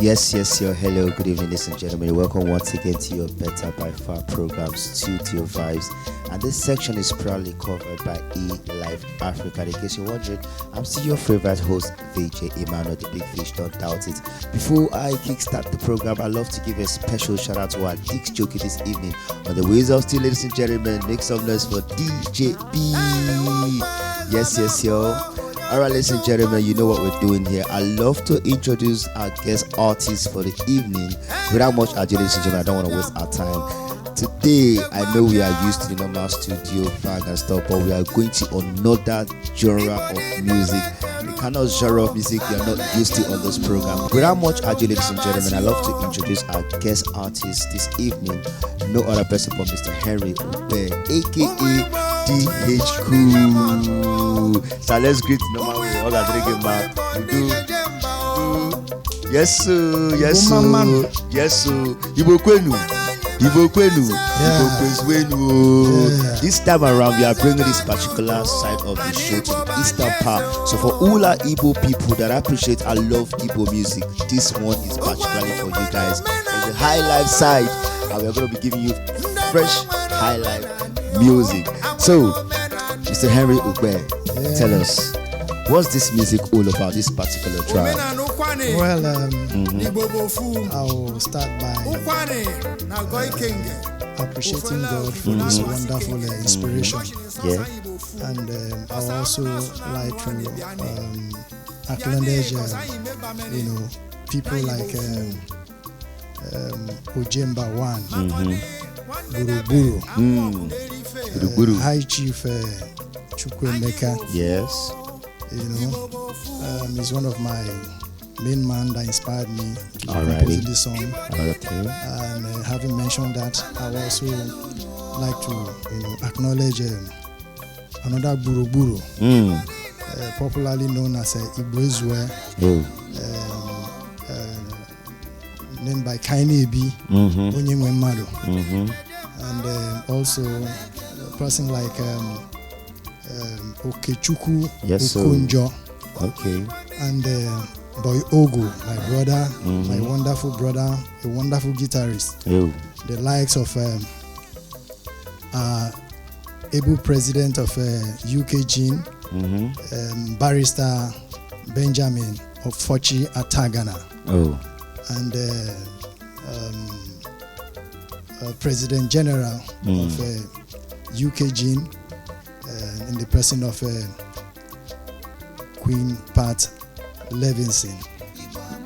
Hello, good evening, ladies and gentlemen. Welcome once again to your Better by Far program, Studio Vibes. And this section is proudly covered by Highlife Africa. In case you're wondering, I'm still your favorite host, VJ Emmanuel, the Big Fish, don't doubt it. Before I kickstart the program, I'd love to give a special shout out to our Dick's Jockey this evening. On the ways of still, ladies and gentlemen, make some noise for DJ B. Yes, yo. Alright, ladies and gentlemen, you know what we're doing here. I love to introduce our guest artists for the evening. Without much ado, ladies and gentlemen, I don't want to waste our time. Today, I know we are used to the normal studio vibe and stuff, but we are going to another genre of music. The kind of genre of music you're not used to on this program. Without much ado, ladies and gentlemen, I love to introduce our guest artist this evening. No other person but Mr. Henry Ube, aka DH Cool. So let's greet normal way. All are drinking back. Yes, sir. Igbo kwenu. This time around, we are bringing this particular side of the show to the eastern part. So for all our Igbo people that appreciate and love Igbo music, this one is particularly for you guys. It's the Highlife side, and we're going to be giving you fresh Highlife music. So, Mr. Henry Ube, tell us, what's this music all about, this particular track? Well, I'll start by appreciating God for this wonderful inspiration. Yeah. And I'll also like to acknowledge, people like Ojemba One, Buruburu, High Chief Chukwemeka. Yes. He's one of my main man that inspired me to compose this song. Okay. And having mentioned that, I would also like to acknowledge another Buruburu, popularly known as Igbo, named by Kaine Ebi, Onyemwe Mado. And also a person like Okechukwu Okonjo. Okay. And Boy Ogo, my brother, my wonderful brother, a wonderful guitarist. The likes of able president of UK Gene, barrister Benjamin of Fochi Atagana. And President General of UK Gene, in the person of Queen Pat Levinson.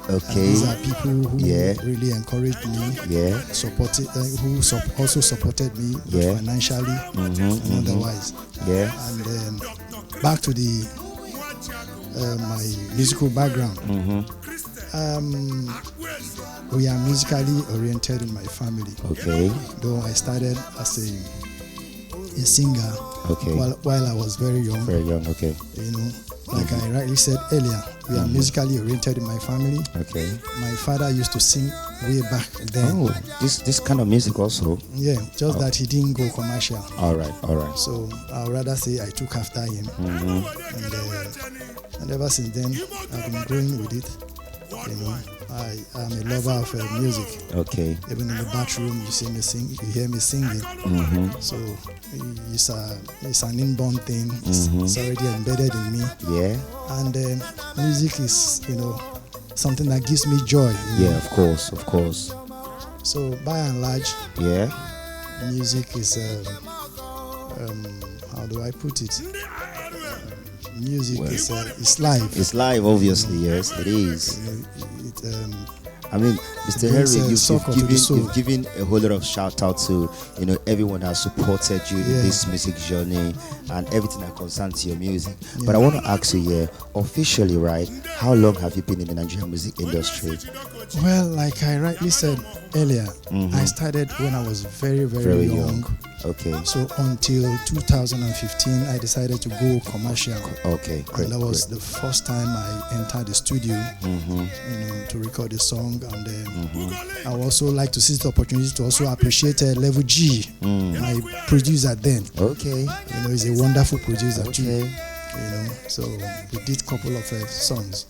Okay. And these are people who really encouraged me, supported, who also supported me financially and otherwise. And back to the my musical background. We are musically oriented in my family. Okay. Though I started as a singer while I was very young. Very young, okay. Like I rightly said earlier, we are musically oriented in my family. Okay. My father used to sing way back then. Oh, this kind of music also? Yeah, just that he didn't go commercial. All right. So I'd rather say I took after him. And ever since then, I've been growing with it. I am a lover of music. Okay. Even in the bathroom, you see me sing, you hear me singing. So it's an inborn thing. It's already embedded in me. Yeah. And music is, something that gives me joy. Yeah, of course. So by and large, music is how do I put it? Music is live. It's live, obviously. Yes, it is. I mean, Mr. Henry, you've given a whole lot of shout out to everyone that supported you in this music journey and everything that concerns your music. But I want to ask you here, officially, right? How long have you been in the Nigerian music industry? Well, like I rightly said earlier, I started when I was very, very young. Okay. So until 2015, I decided to go commercial. Okay, great. And that was the first time I entered the studio, to record a song. And I would also like to seize the opportunity to also appreciate Level G, my producer then. Okay. He's a wonderful producer too. So we did a couple of songs,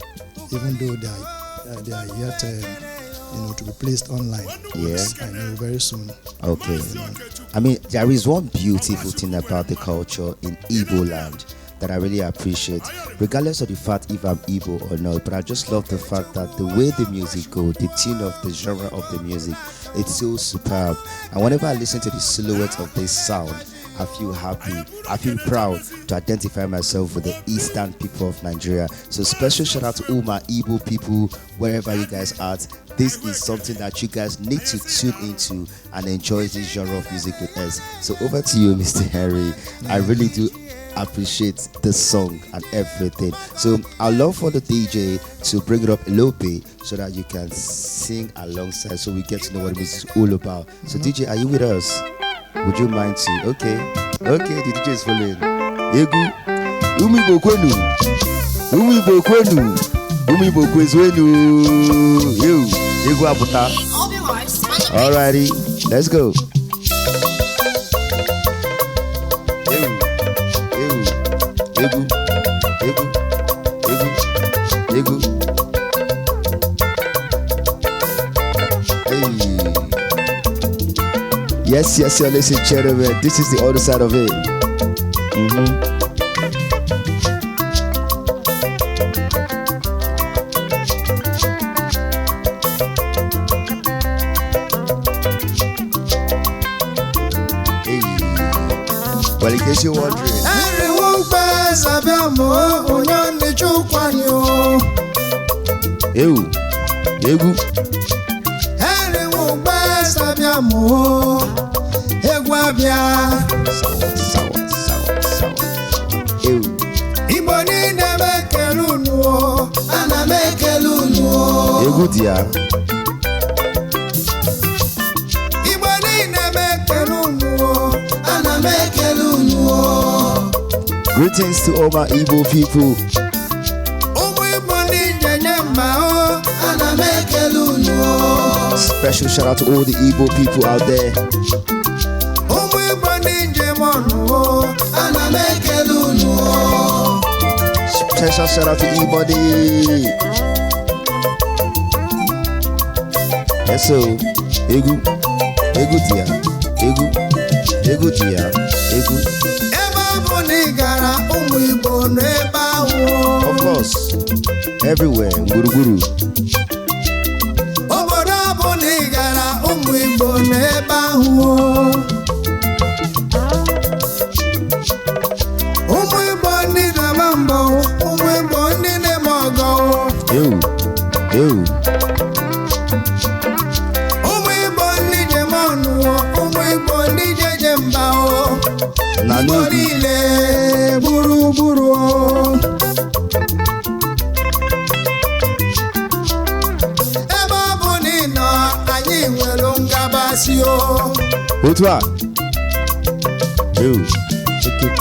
even though they are they are yet, to be placed online. Yeah, I know very soon. Okay. I mean, there is one beautiful thing about the culture in Igbo land that I really appreciate, regardless of the fact if I'm Igbo or not. But I just love the fact that the way the music goes, the tune of the genre of the music, it's so superb. And whenever I listen to the silhouette of this sound, I feel happy. I feel proud to identify myself with the eastern people of Nigeria. So special shout out to all my Igbo people, wherever you guys are. This is something that you guys need to tune into and enjoy this genre of music with us. So over to you, Mr. Henry. I really do appreciate the song and everything. So I'd love for the DJ to bring it up a little bit so that you can sing alongside, so we get to know what the music is all about. So DJ, are you with us? Would you mind to? Okay, the DJ is following. Egu, Umibo kwenu, Umibo kwenu, Umibo kwenu. Egu abuta. Alrighty, let's go. Egu. Hey. Yes, ladies and gentlemen, this is the other side of it. Hey. Well, in case you're wondering, Egu. Sawa. Igbo ni na mekelunu, ana mekelunu. Egu dia. Igbo ni na mekelunu, ana mekelunu. Greetings to all my Igbo people. Special shout out to all the Igbo people out there. Special shout out to Ibody. Yes, so Egu dia. Of course, everywhere, Nguruguru. Utwa. Check it.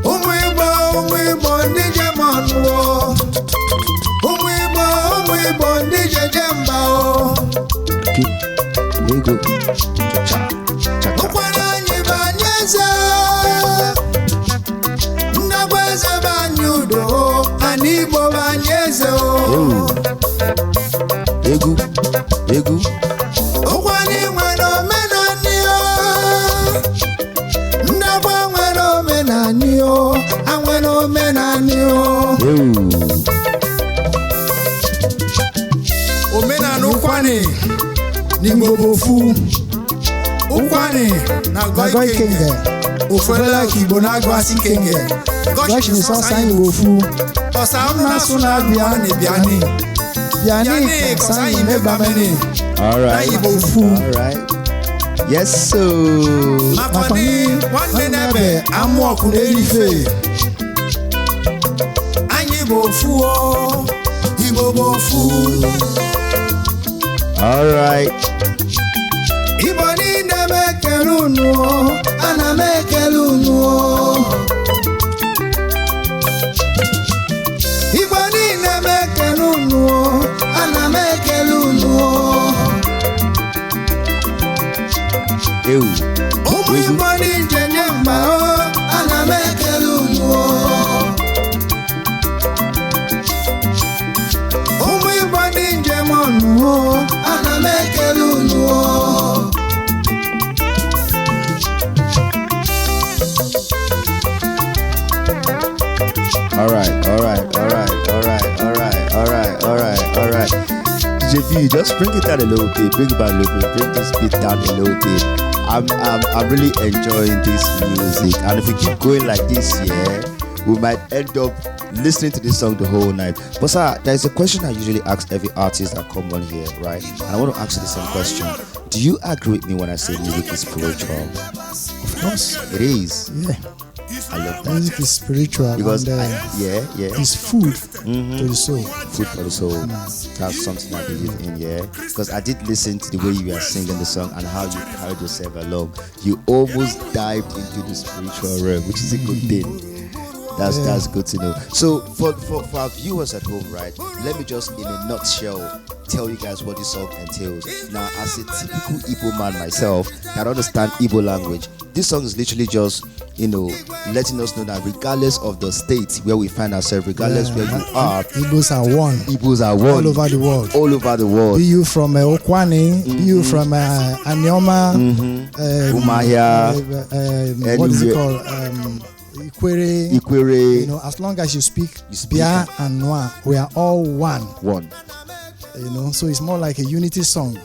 Umwibo ndije manuo. Umwibo ndije jemba o. Ego. Ukwana nyibanyeze. Ndabweze banyudo. Anibo banyeze o. Egu. Omena ukwani ni ngobofu ukwani na goi kenge ofela kibo na gwasi kenge goshi ni sasa ni ngofu osamna suna biani kosayi mebameni. All right. Yes, so. Makoni one nebe amu kunelife. Anyi bofu o, Igbo bofu. All right. Igbo ni nebe kelunu, ana mekelunu. Igbo ni nebe kelunu, ana mekelunu. Igbo ni njenye mbao, ana mekelunu. JV, just bring it down a little bit, bring it back a little bit, bring this beat down a little bit. I'm really enjoying this music, and if we keep going like this, we might end up listening to this song the whole night. But sir, there's a question I usually ask every artist that come on here, right? And I want to ask you the same question. Do you agree with me when I say music is spiritual? Of course. It is. Yeah. I love that. Music is spiritual because it's food to the soul. Food for the soul. That's something I believe in, because I did listen to the way you were singing the song and how you carried yourself along. You almost dived into the spiritual realm, which is a good thing. That's good to know. So for our viewers at home, right, let me just in a nutshell tell you guys what this song entails. Now, as a typical Igbo man myself that understand Igbo language, this song is literally just, letting us know that regardless of the state where we find ourselves, regardless where you are, Igbos are one. Igbos are one. All over the world. All over the world. Be you from Okwane, be you from Anyoma, Umaya, what is it called? Ikwere. As long as you speak Bia and Noa, we are all one. So it's more like a unity song.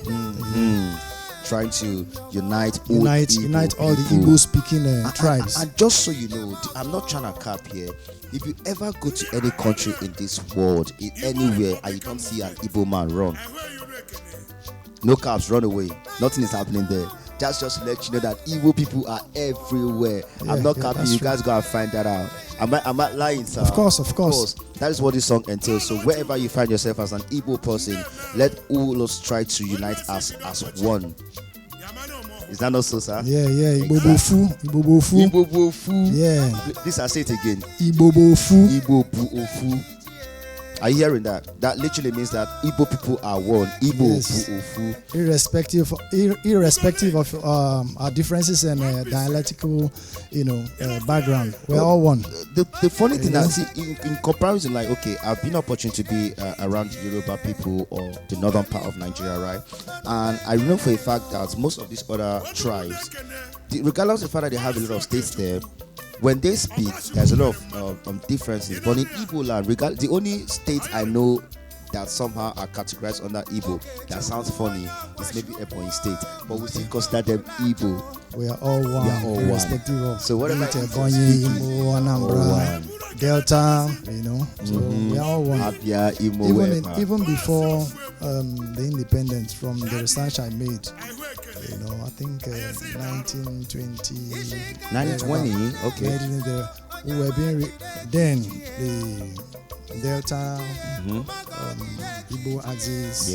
Trying to unite all the Igbo speaking tribes. And just so you know, I'm not trying to cap here. If you ever go to any country in this world, in anywhere, and you don't see an Igbo man, run. No caps, run away. Nothing is happening there. Just to let you know that Igbo people are everywhere. I'm not capping. You guys gotta find that out. Am I lying, sir? Of course. That is what this song entails. So wherever you find yourself as an Igbo person, let all us try to unite as one. Is that not so, sir? Yeah. Igbo bofu. Yeah. This I say it again. Igbo bofu. Are you hearing that? That literally means that Igbo people are one. Igbo bofu. Irrespective of our differences and dialectical, background, we're all one. The funny thing is, in comparison, like, okay, I've been opportunity to be around the Yoruba people or the northern part of Nigeria, right? And I know for a fact that most of these other tribes, regardless of the fact that they have a lot of states there, when they speak, there's a lot of differences. But in Igbo land, the only state I know that somehow are categorized under Igbo that sounds funny is maybe Ebonyi State, but we still consider them Igbo. We are all one, irrespective of so whatever Ebonyi, Imo, Anambra, Delta, so we are all one. Abia, Imo, even before the independence, from the research I made, I think 1920. 1920, okay. We were being then the Delta, Igbo axis,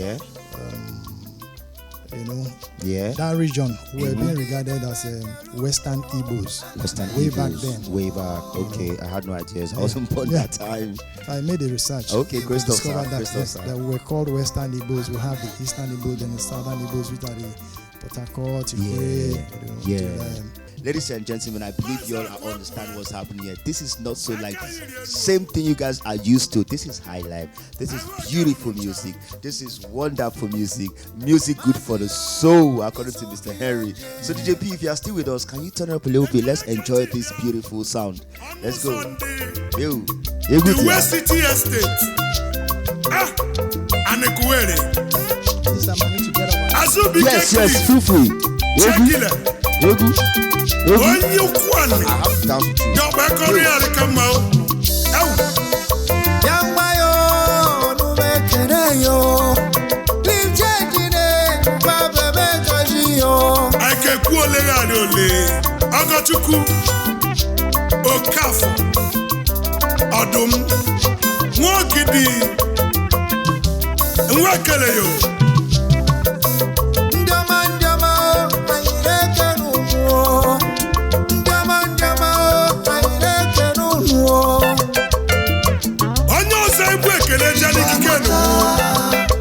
that region were being regarded as Western Igbos. Way back. Okay, I had no idea. I wasn't born that time. I made a research. Okay, great stuff. That we were called Western Igbos. We have the Eastern Igbos and the Southern Igbos, which are the Port Harcourt, Ladies and gentlemen, I believe you all understand what's happening here. This is not so like same thing you guys are used to. This is Highlife. This is beautiful music. This is wonderful music. Music good for the soul, according to Mr. Henry. So DJ P, if you are still with us, can you turn it up a little bit? Let's enjoy this beautiful sound. Let's go. The West City Estate. Yes, feel free. When you want me, your back on the come out. Young Mayo, no make leave changing it, Papa Benjio. I can cool it. I got to cook. Oh, Kafu. Adam. Walkity. And what can you?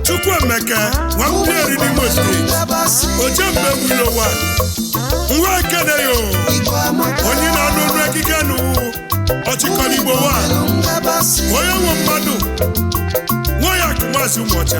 Chukwemeka, one player in the Mosque. Ojembe Wilowa. Nwakeneyo. Onye na no rekikanu. Ochikolibo wa. Oya wo madu. Nwoya kumasi umocha.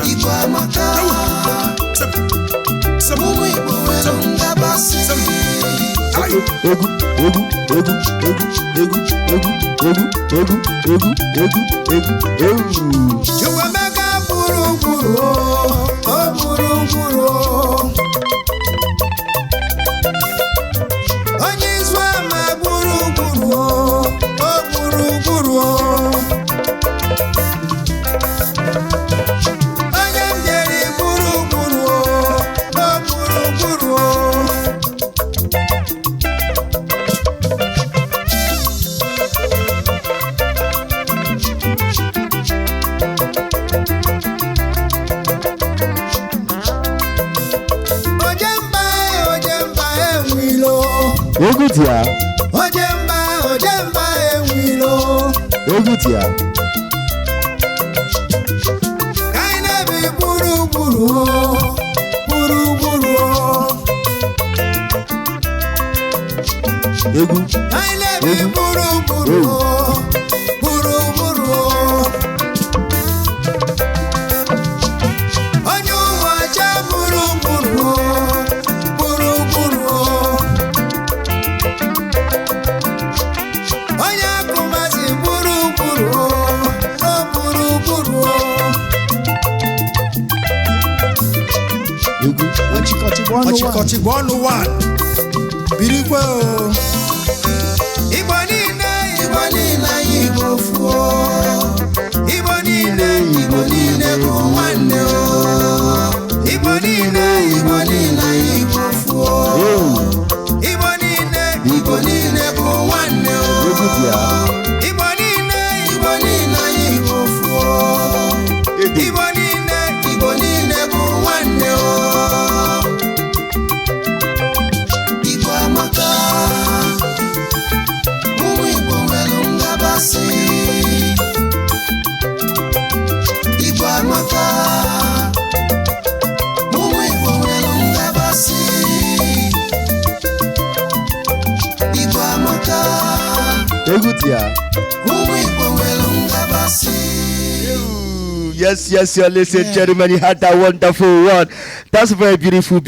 Yes, ladies and gentlemen, you had that wonderful one. That's a very beautiful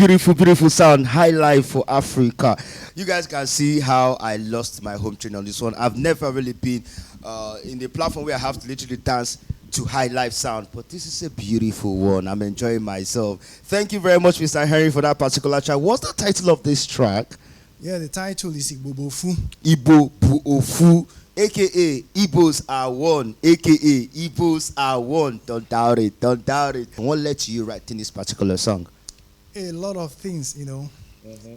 sound. Highlife for Africa. You guys can see how I lost my home train on this one. I've never really been in the platform where I have to literally dance to Highlife sound, but this is a beautiful one. I'm enjoying myself. Thank you very much, Mr. Henry, for that particular track. What's the title of this track? Yeah, the title is Igbo Bofu. Igbo Buofu. AKA Igbos are one. AKA Igbos are one. Don't doubt it. What led to you writing this particular song? A lot of things,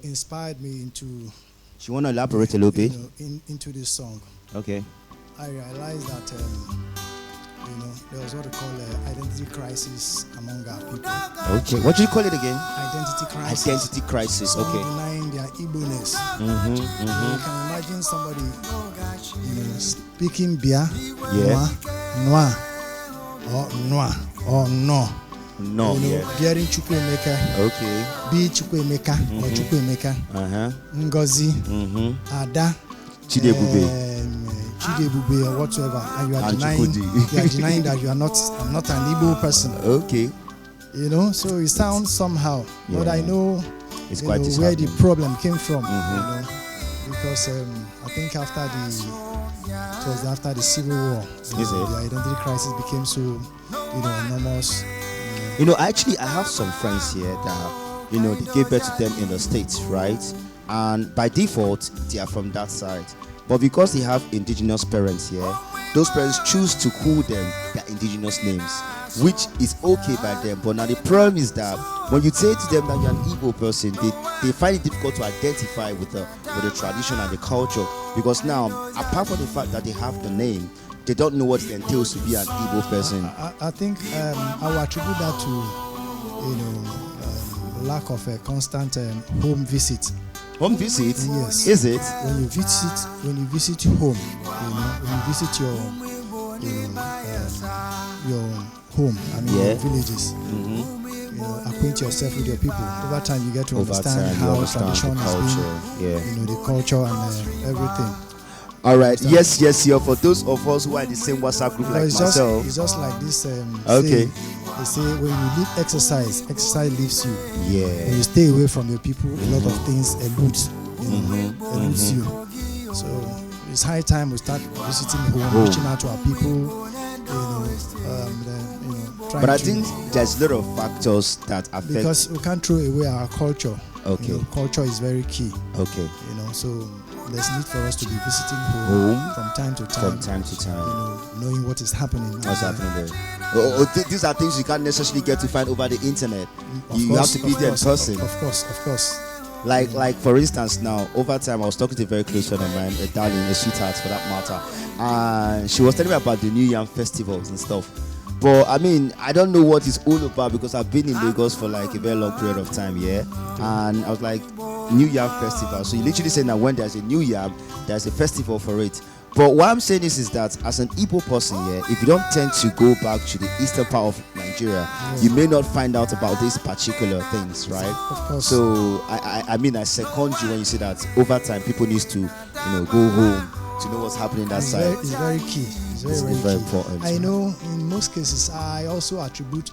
inspired me into. Do you want to elaborate a little bit? Into this song. Okay. I realized that there was what we call identity crisis among our people. Okay. What do you call it again? Identity crisis. Identity crisis. Okay. Denying their Igbo-ness. You can imagine somebody, speaking Bia, Noa, or no. No, bearing Chukwemeka. Okay. Be Chukwemeka or Chukwemeka. Ngozi. Ada. Chidebube or whatsoever, and you are denying that you are not an Igbo person. Okay. So it sounds somehow, but I know it's quite where the problem came from. Because I think after the Civil War, the identity crisis became so enormous. Actually, I have some friends here that they gave birth to them in the States, right? And by default, they are from that side. But because they have indigenous parents here, those parents choose to call them their indigenous names, which is okay by them. But now the problem is that when you say to them that you're an Igbo person, they find it difficult to identify with the tradition and the culture. Because now, apart from the fact that they have the name, they don't know what it entails to be an Igbo person. I think I will attribute that to lack of a constant home visit. Home visit? Yes. Is it? When you visit home, when you visit your home, your villages, acquaint yourself with your people. Over time, you get to understand how tradition is being, the culture and everything. All right. Yes. For those of us who are in the same WhatsApp group like myself. It's just like this. Okay. They say when you leave exercise leaves you. Yeah. When you stay away from your people, a lot of things elude. eludes you. So it's high time we start visiting home, reaching out to our people. But I think there's a lot of factors that affect, because we can't throw away our culture. Okay. Culture is very key. Okay. So there's need for us to be visiting home from time to time. Knowing what is happening. What's happening there? These are things you can't necessarily get to find over the internet. You have to be there in person. Of course. Like for instance, now over time I was talking to a very close friend of mine, a darling, a sweetheart for that matter, and she was telling me about the New Yam festivals and stuff. But I mean, I don't know what it's all about because I've been in Lagos for like a very long period of time, and I was like, New Yam festival. So you literally say that when there's a New Yam, there's a festival for it. But what I'm saying is that as an Igbo person, if you don't tend to go back to the eastern part of Nigeria, you may not find out about these particular things, right? Of course. So I mean, I second you when you say that over time people need to, go home to know what's happening that side. It's very key. It's very important. I know in most cases I also attribute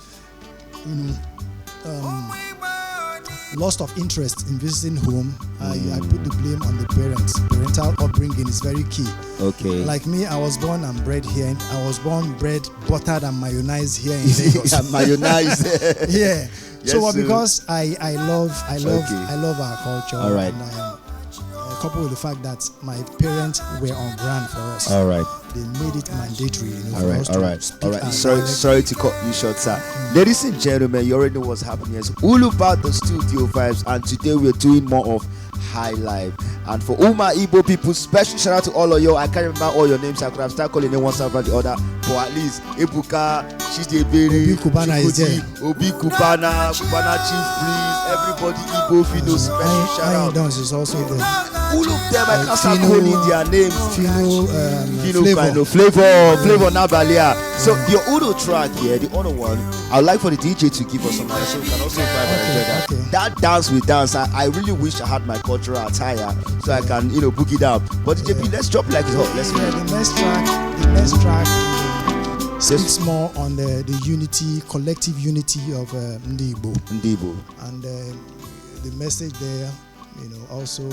loss of interest in visiting home. I put the blame on the parents. Parental upbringing is very key. Okay. Like me, I was born and bred here. I was born, bred, buttered and mayonnaise here in Lagos. Mayonnaise. Yeah. Yes, so because I love our culture. All right. And coupled with the fact that my parents were on ground for us. All right. They made it mandatory. All right. Sorry to cut you short, sir. Ladies and gentlemen, you already know what's happening. It's all about the studio vibes, and today we're doing more of Highlife. And for all my Igbo people, special shout out to all of you. I can't remember all your names. I could have started calling them one after the other, but at least Ebuka, Chidebere, Obi Kubana is there. Obi Kubana Chief Priest, everybody Igbo Fino, special shout out. Dance is also there. All of them, I can't start calling their names. Flavor Nabalia. So your Udo track here, the other one, I'd like for the DJ to give us some idea so we can also vibe and enjoy that. Okay. That dance we dance, I really wish I had my cultural attire so I can, book it up. But JP, let's drop like it's hot. Let's the next track speaks more on the unity, collective unity of Igbo. And the message there, also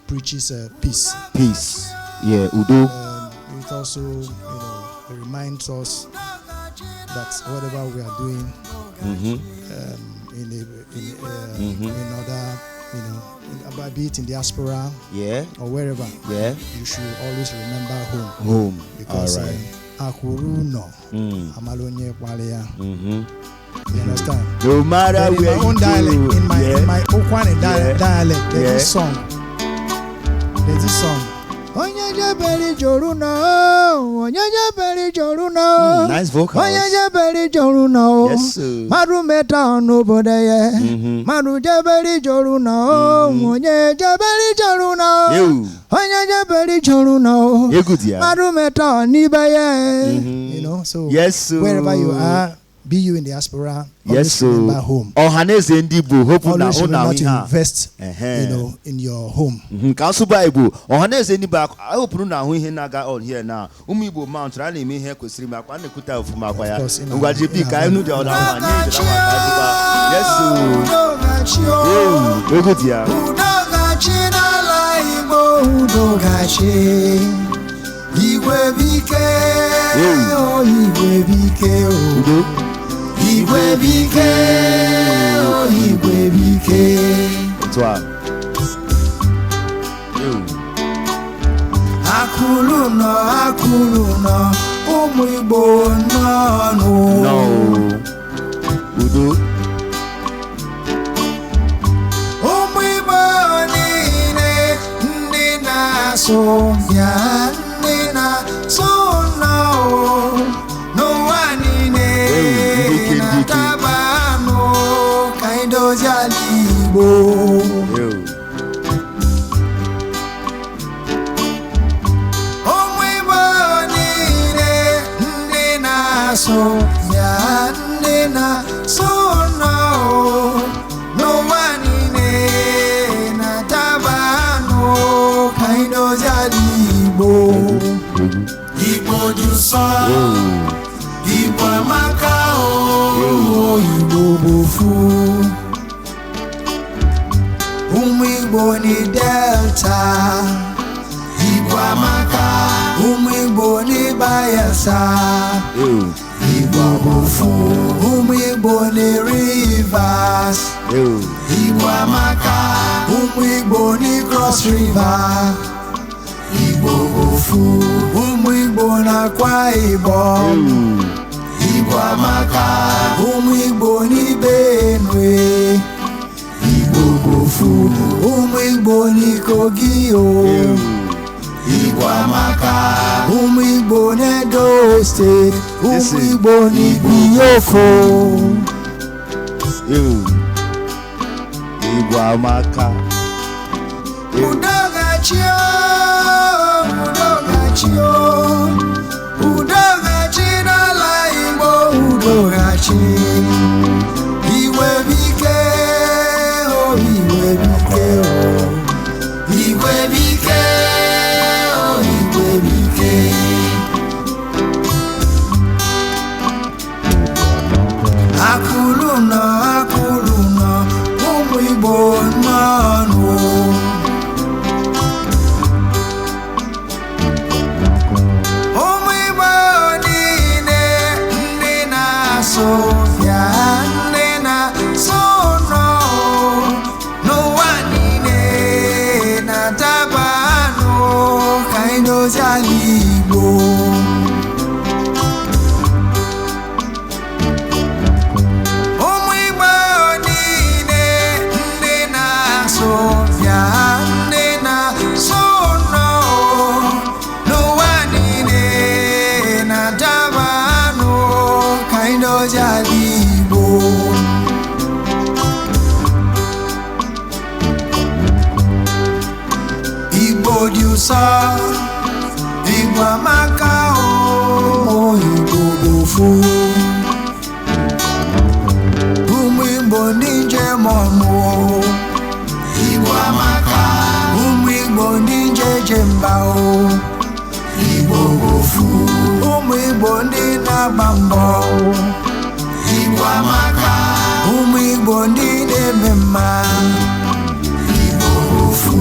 preaches peace. Peace. Yeah, Udo. It also, reminds us that whatever we are doing, in other, be it in diaspora, or wherever, you should always remember home. Because Akuruno, Amalonye Kwalia. You understand? No matter where you dialect, go, in my Okwane dialect, there's this song. Onyaja beri joruno. Nice vocals. Onyaja beri joruno. Yes, sir. Maru meta no bodeye. Maru jaberi joruno. Onyaja beri joruno. Onyaja beri joruno. Maru meta ni baye. So yes, sir. Wherever you are, be you in diaspora, yes, remember home. Always remember to invest, in your home. Council Bible. Always back. I hope you know we naga on here now. Umibo Mount Rally me here kusiri makwa ne kuta of makwaya. Ngwajibi ka enu de ona one. Yes, sir. Oh, good ya. Igwe bike, oh Igwe bike, oh Igwe bike, oh Igwe bike. Toi. Akulu no, Umu Igbo no. Udo. Umu Igbo nine, nina so ya. So no one in a tabano kind of jalibo. Oh, we born in a so ya nina so no one in a tabano kind of jalibo. Igbo jusa, Igbo amaka o, Igbo bofu. Igbo ni Delta, Igbo amaka, Igbo ni Bayelsa, Igbo bofu, Igbo ni Rivers, Igbo amaka, Igbo ni Cross River, Igbo bofu, Igbo na Akwa Ibom, Igbo amaka, Igbo ni Benue, Igbo bofu, Igbo ni Kogi o, Igbo amaka, Igbo ni Edo State, Igbo ni Bioko, Igbo amaka. Udogachio, Udogachio, Udogachi n'ala Igbo, Udogachi, Iwe bike, oh Iwe bike, oh Iwe bike, oh Iwe bike. Akuluno, akuluno, Igbo nanu. Sofia nena sono no wanine na tabano kaindo zalibo omwibo nine nena Sofia nena sono no wanine na tabano kaindo zalibo Igbo diusa Igbo amaka o Igbo bofu Igbo ninje mono Igbo amaka Igbo ninje jemba o Igbo bofu Igbo ndi na-agba Igbo amaka Igbo ndị na-eme mma Igbo ofu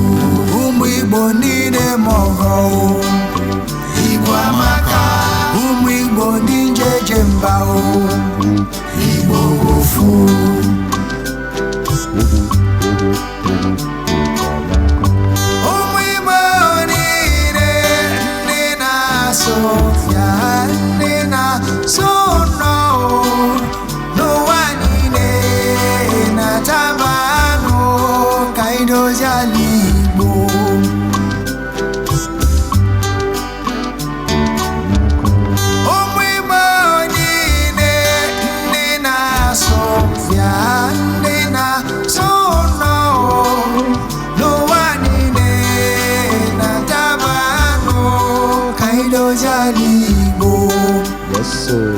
Igbo ndị na-eme ọgọ Igbo amaka Igbo ndị njeje mba Igbo ofu Sofia nena sono no wanine na tabano kaido zalibo omwimo nine nena Sofia nena sono no wanine na tabano kaido zalibo. Yes, sir.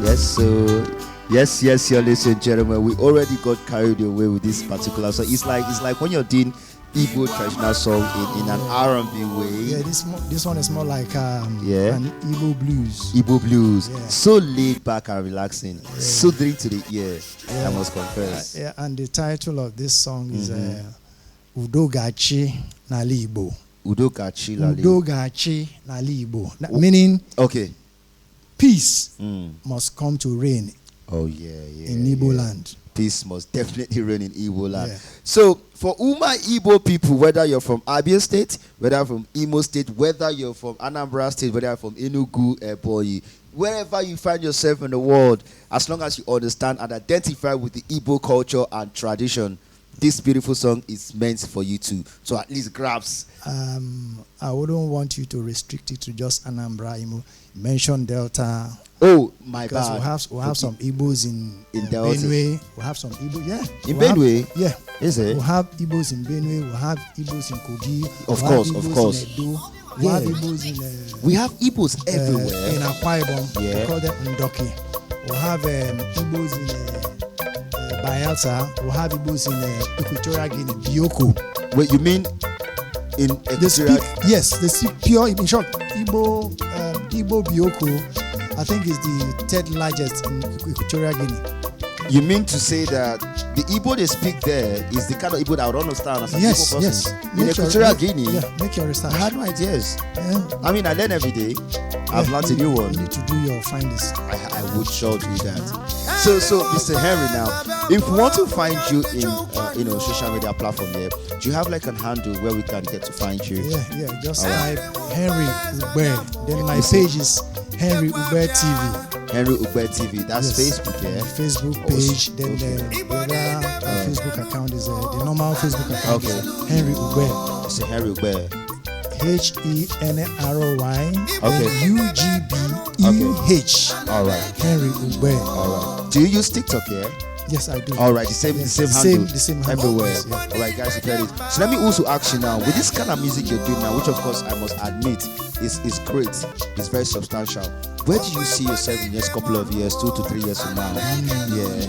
Yes, sir. Yes, ladies and gentlemen. We already got carried away with this particular song. It's like when you're doing Igbo traditional song in an R&B way. Yeah, this one is more like an Igbo blues. Igbo blues. Yeah. So laid back and relaxing. Yeah. Soothing to the ear. Yeah. I must confess. Yeah, and the title of this song is Udogachi n'ala Igbo. Udogachi n'ala Igbo. Meaning, okay, peace must come to reign. Oh in Igbo land. Peace must definitely reign in Igbo land. Yeah. So for Uma Igbo people, whether you're from Abia State, whether from Imo State, whether you're from Anambra State, whether you're from Enugu, Ebonyi, wherever you find yourself in the world, as long as you understand and identify with the Igbo culture and tradition, this beautiful song is meant for you to at least grasp. I wouldn't want you to restrict it to just Anambra, Imo. Mention Delta. Oh, my because bad. We'll have some Igbos in Delta. Benue. We'll have some Igbos, In Benue? Yeah. Is it? We'll have Igbos in Benue. We'll have Igbos in Kogi. Of course. In Edo. We'll have Igbos in... we have Igbos everywhere. In Akwa Ibom. Yeah. We call them Ndoki. We'll have Igbos in Bayelsa. We'll have Igbos in Equatorial Guinea, Bioko. Wait, you mean in Equatorial? Yes, they speak pure. In short, Igbo Bioko, I think is the third largest in Equatorial Guinea. You mean to say that the Igbo they speak there is the kind of Igbo that I would understand as a yes, Igbo person? yes. In Equatorial Guinea? Yeah, make your research. I had no ideas. Yeah. I mean, I learn every day. I've learned a new one. You need to do your findings. I would sure do that. So, Mr. Henry, now, if we want to find you in social media platform here, do you have like a handle where we can get to find you? Yeah. Just type Henry Ube. Then my page is Henry Ube TV. Henry Ube TV. That's Facebook, yeah. Facebook page. Then the other Facebook account is the normal Facebook account. Okay. Is Henry Ube. It's Henry Ube. HENRY Okay. UGBEH. All right. Henry Ube. All right. Do you use TikTok here? Yes, I do. All right, the same handle. The same handle everywhere. Yeah. All right, guys, you get it. So let me also ask you now, with this kind of music you're doing now, which of course I must admit is great, it's very substantial. Where do you see yourself in the next couple of years, 2 to 3 years from now? Yeah.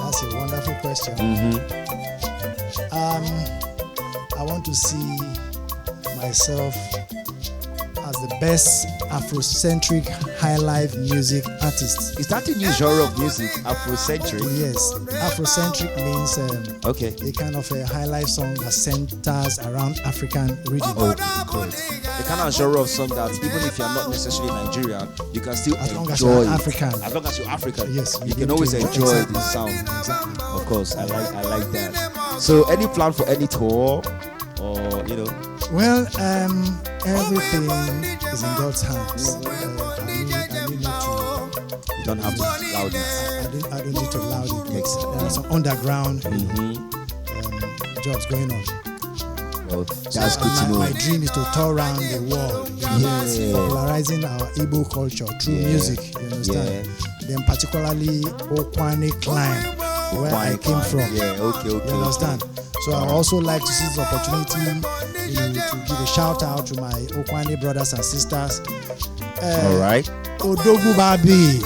That's a wonderful question. I want to see myself as the best Afrocentric Highlife music artist. Is that a new genre of music, Afrocentric? Yes, Afrocentric means okay, a kind of a Highlife song that centers around African rhythm. Oh, great. The kind of genre of song that even if you're not necessarily Nigerian, you can still as long enjoy as you're it. African. As long as you're African, yes, you can always enjoy the sound. Exactly. Of course, I like that. So, any plan for any tour, or you know? Well, everything is in God's hands. I need not to. You don't have to loud it. I don't need to loud it. Makes sense. There are some underground jobs going on. Well, that's good to know. My dream is to tour around the world, popularizing our Igbo culture through music. You understand? Then particularly Okwane clan, where I came from. Yeah, okay. You understand? So I would also like to seize the opportunity to give a shout out to my Okwane brothers and sisters. All right. Odogu Babi,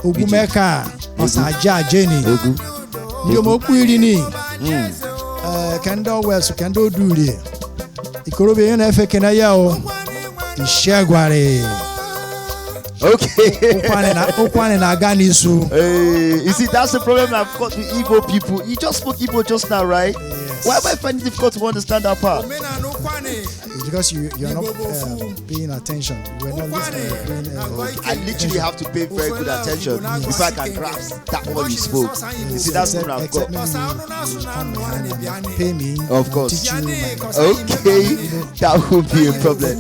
Ogumeka, Osaja Jenny, Yomoku Irini, Kendo West, Kendo Duli, Ikorobe Yenefe Kenayao, Ishegware. Okay. Okwane na Ganisu. You see, that's the problem I've got with Igbo people. You just spoke Igbo just now, right? Yes. Why am I finding it difficult to understand that part? It's because you're not paying attention. You're not listening. I literally have to pay very good attention if I can grasp that what you spoke. You see, that's what I've got. Pay me. Of course. Teach you my okay, that would be a problem.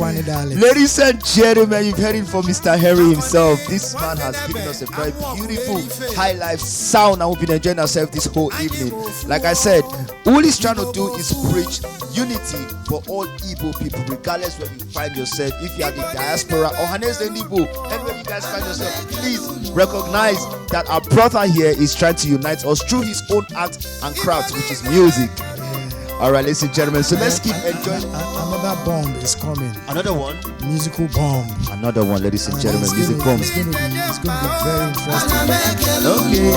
Ladies and gentlemen, you've heard it from Mr. Harry himself. This man has given us a very beautiful high life sound, and we've been enjoying ourselves this whole evening. Like I said, all he's trying to do is preach unity for all Igbo people, regardless where you find yourself. If you are the diaspora or Hanes and Igbo, anywhere you guys find yourself, please recognize that our brother here is trying to unite us through his own art and craft, which is music. All right, ladies and gentlemen, so let's keep enjoying. Another bomb is coming. Another one? Musical bomb. Another one, ladies and gentlemen, music bomb. It's going to be very interesting. Okay,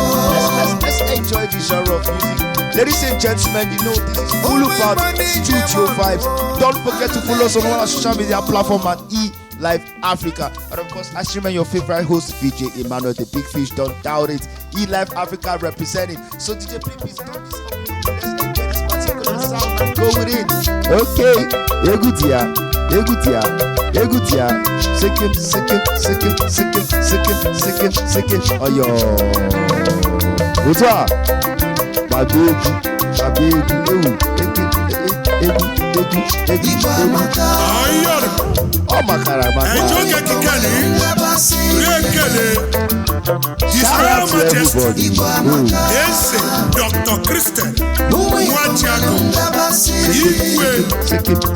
let's enjoy this genre of music. Ladies and gentlemen, you know this is Boulevard Studio Vibes. Don't forget to follow us on all our social media platforms at Life Africa. And of course, I remain your favorite host, VJ Emmanuel, the Big Fish. Don't doubt it. Life Africa representing. So DJ, please don't miss out. Let's enjoy this particular sound and go with it. Okay. Egutia. Sikim. Oh, yo. Utwa. Baby. Oh, Makara. His Royal Majesty, Dr. Christian, Wajago, Igwe,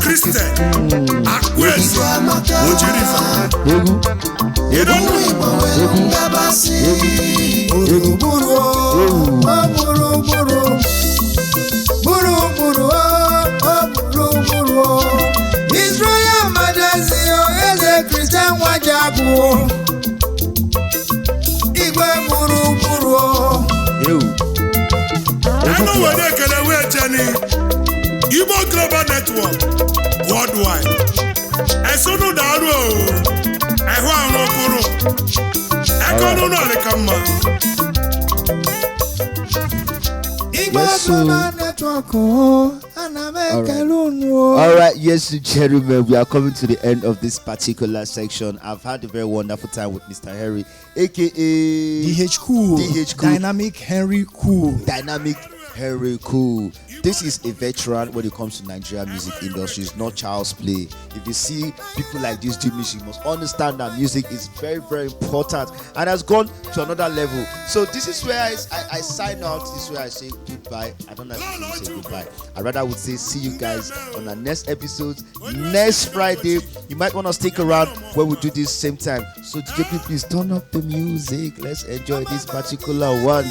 Christian, Akwesi, Ojirifa. You don't His Royal Majesty is a Christian Wajago. I know where they can away, Jenny. Igbo Global Network worldwide. I saw no daro. I want no kuro. I can't know the camera. Yes, so. All right, yes, gentlemen, we are coming to the end of this particular section. I've had a very wonderful time with Mr. Henry, aka DH Cool. Dynamic Henry Cool. Dynamic Henry Cool. This is a veteran when it comes to Nigerian music industry. It's not child's play. If you see people like this do music, you must understand that music is very, very important and has gone to another level. So this is where I sign out. This is where I say goodbye. I don't like to say goodbye. I rather would say see you guys on our next episode next Friday. You might want to stick around when we do this same time. So DJ, please turn up the music. Let's enjoy this particular one.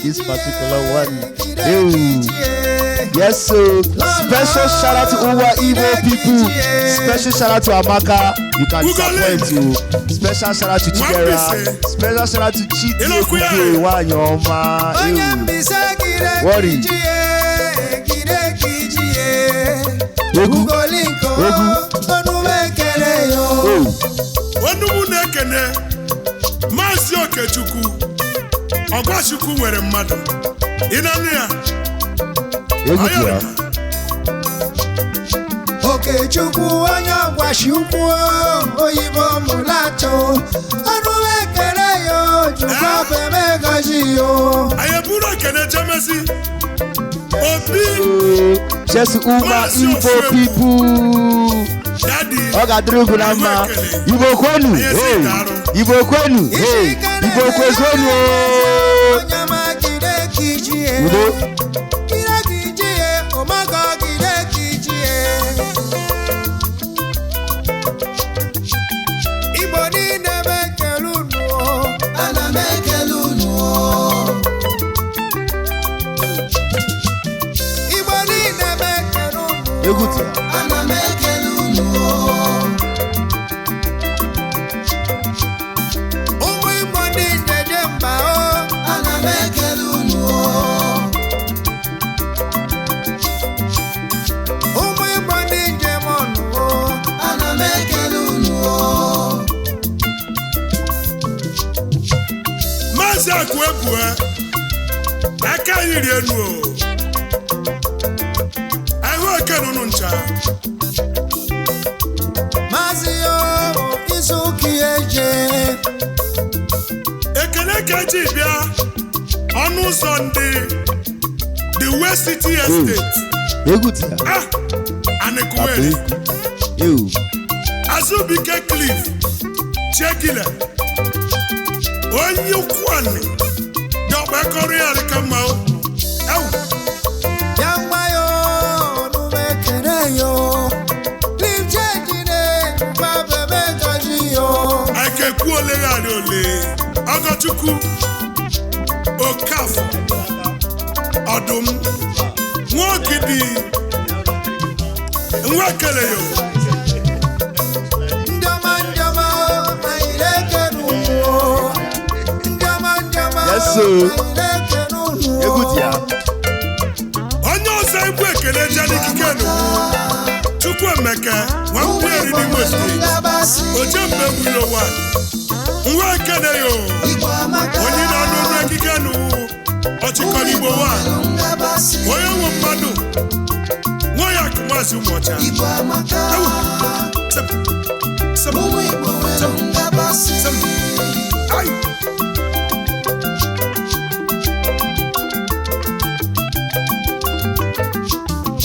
Yes, so special shout out to our Igbo people. Special shout out to Amaka. You can disappoint you. Special shout out to Chidera. Special shout out to Chidi. Worry. Okechukwu onye ọgwashukwu oyibo mụlatụ ọnụ ekele yo chukwu bemegaji yo ayeburu ekele jemesi obi Chesi Uma Igbo people Oga Drogo na mma Igbo kwenu hey Igbo kwenu hey Igbo kwenu onyama kide kijie kide kijie omaga kide kijie Igbo ni nemekelunu ana mekelunu Igbo ni nemekelunu Eguti ana mekelunu Umu Igbo ni ndejemba ana mekelunu Umu Igbo ni njemonu ana mekelunu Mazi Akwebu aka yiri enu ahu ekenunu ncha Mazi yo isuki eje ekele keji bịa ọnụ ụzọ ndị the West City Estate Eguti Anekuwere Azubike Cliff Chekile onye ukwani dọgba kọrọ ya dịka mma Yangwa yo numekere yo Limjejine babebe kaji yo akekwu oleghara ole Ọgọchukwu Okafọ Ọdụm Nwokidi Nwekele yo Ndama ayilekenu Ndama Yes, sir. ayilekenu Eguti onye ọzọ egwu ekele jeli kikenu Chukwuemeka Nwampieri n'Imo Steeti Ojembe Wilo 1 Nwekele yo onye na-anụ ọrụ ekikenu Ọchịkọrọ Igbo 1 onye nwe mmadụ nwoye akụmazi ụmụọcha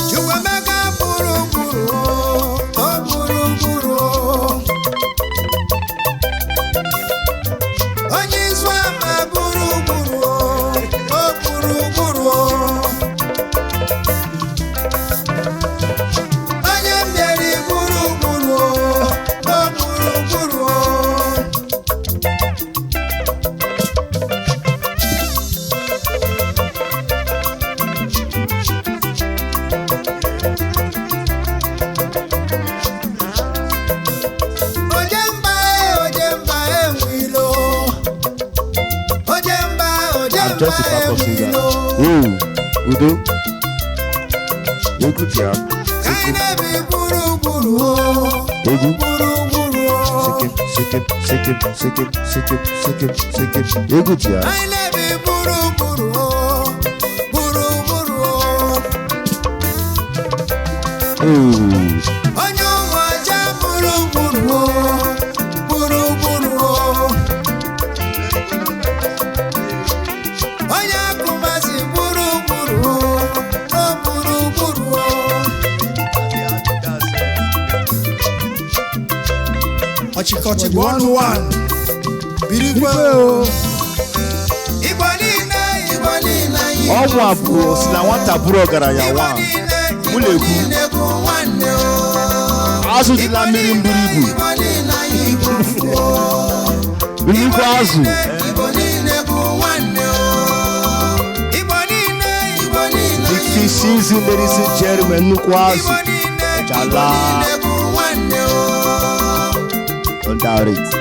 Chukwuemeka gburugburu o gburugburu onye izu ama gburugburu o gburugburu onye mmeri gburugburu o gburugburu Ojemba enwilo Just a pack of singer Udo Eguti Kainebi gburugburu Egu gburugburu Sike Ọchịkọchị bụ ọnụ one. Birigwe o. Igbo niile, Igbo niile, ọnwụ abụọ si na nwata bụrụ ọgaranya nwa mụlekwu azụ dị na mmiri mburu ibu birigwe azụ big fish season, ladies and gentlemen, nnukwu azụ ejala. Don't doubt it.